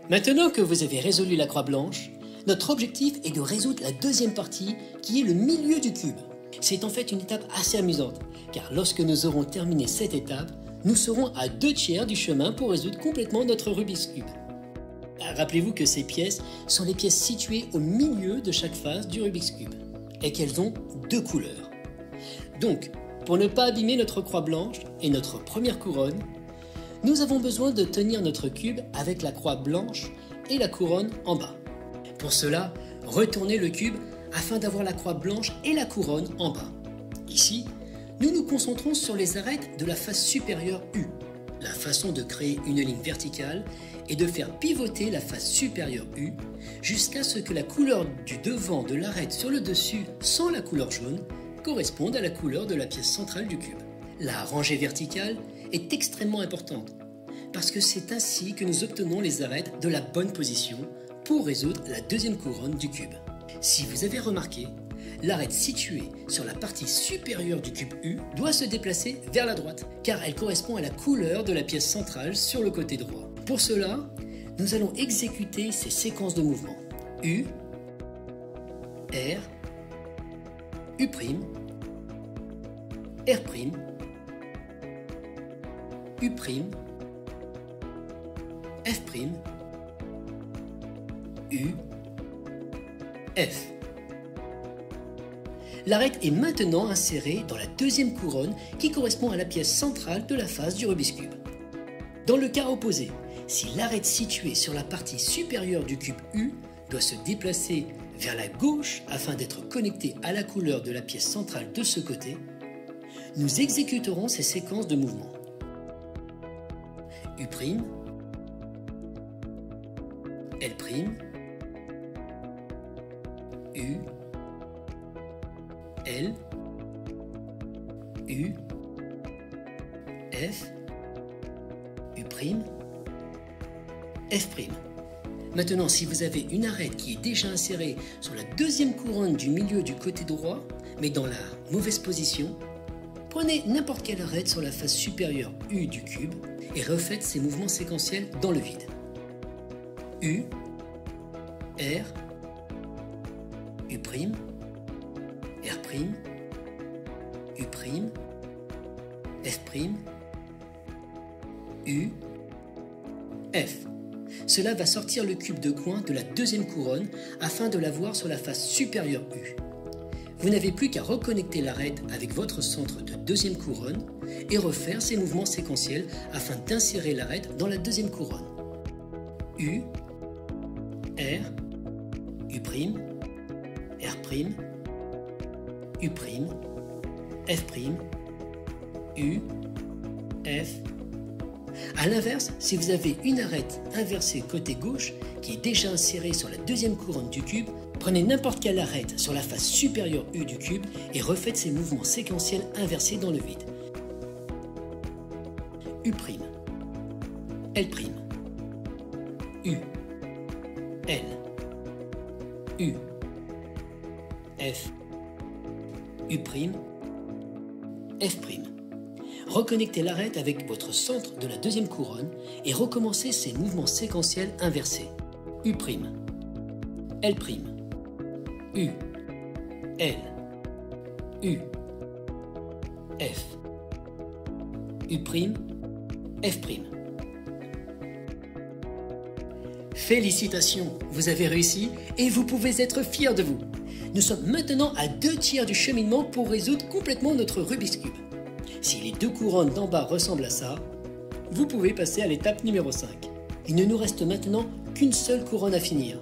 Maintenant que vous avez résolu la croix blanche, notre objectif est de résoudre la deuxième partie qui est le milieu du cube. C'est en fait une étape assez amusante, car lorsque nous aurons terminé cette étape, nous serons à 2/3 du chemin pour résoudre complètement notre Rubik's Cube. Rappelez-vous que ces pièces sont les pièces situées au milieu de chaque face du Rubik's Cube, et qu'elles ont 2 couleurs. Donc, pour ne pas abîmer notre croix blanche et notre première couronne, nous avons besoin de tenir notre cube avec la croix blanche et la couronne en bas. Pour cela, retournez le cube afin d'avoir la croix blanche et la couronne en bas. Ici, nous nous concentrons sur les arêtes de la face supérieure U. La façon de créer une ligne verticale est de faire pivoter la face supérieure U jusqu'à ce que la couleur du devant de l'arête sur le dessus sans la couleur jaune corresponde à la couleur de la pièce centrale du cube. La rangée verticale est extrêmement importante parce que c'est ainsi que nous obtenons les arêtes de la bonne position pour résoudre la deuxième couronne du cube. Si vous avez remarqué, l'arête située sur la partie supérieure du cube U doit se déplacer vers la droite car elle correspond à la couleur de la pièce centrale sur le côté droit. Pour cela, nous allons exécuter ces séquences de mouvements U, R, U', R', U', F', U, F. L'arête est maintenant insérée dans la deuxième couronne qui correspond à la pièce centrale de la face du Rubik's Cube. Dans le cas opposé, si l'arête située sur la partie supérieure du cube U doit se déplacer vers la gauche afin d'être connectée à la couleur de la pièce centrale de ce côté, nous exécuterons ces séquences de mouvements. U', L', U, L, U, F, U', F'. Maintenant, si vous avez une arête qui est déjà insérée sur la deuxième couronne du milieu du côté droit, mais dans la mauvaise position, prenez n'importe quelle arête sur la face supérieure U du cube et refaites ces mouvements séquentiels dans le vide. U, R, U', R', U', F', U, F. Cela va sortir le cube de coin de la deuxième couronne afin de l'avoir sur la face supérieure U. Vous n'avez plus qu'à reconnecter l'arête avec votre centre de deuxième couronne et refaire ces mouvements séquentiels afin d'insérer l'arête dans la deuxième couronne. U, R, U', R', U', F', U, F. A l'inverse, si vous avez une arête inversée côté gauche qui est déjà insérée sur la deuxième couronne du cube, prenez n'importe quelle arête sur la face supérieure U du cube et refaites ces mouvements séquentiels inversés dans le vide. U', L', U, L, U, F, U', F'. Reconnectez l'arête avec votre centre de la deuxième couronne et recommencez ces mouvements séquentiels inversés. U', L', U, L, U, F, U', F'. Félicitations, vous avez réussi et vous pouvez être fiers de vous. Nous sommes maintenant à 2/3 du cheminement pour résoudre complètement notre Rubik's Cube. Si les deux couronnes d'en bas ressemblent à ça, vous pouvez passer à l'étape numéro 5. Il ne nous reste maintenant qu'une seule couronne à finir.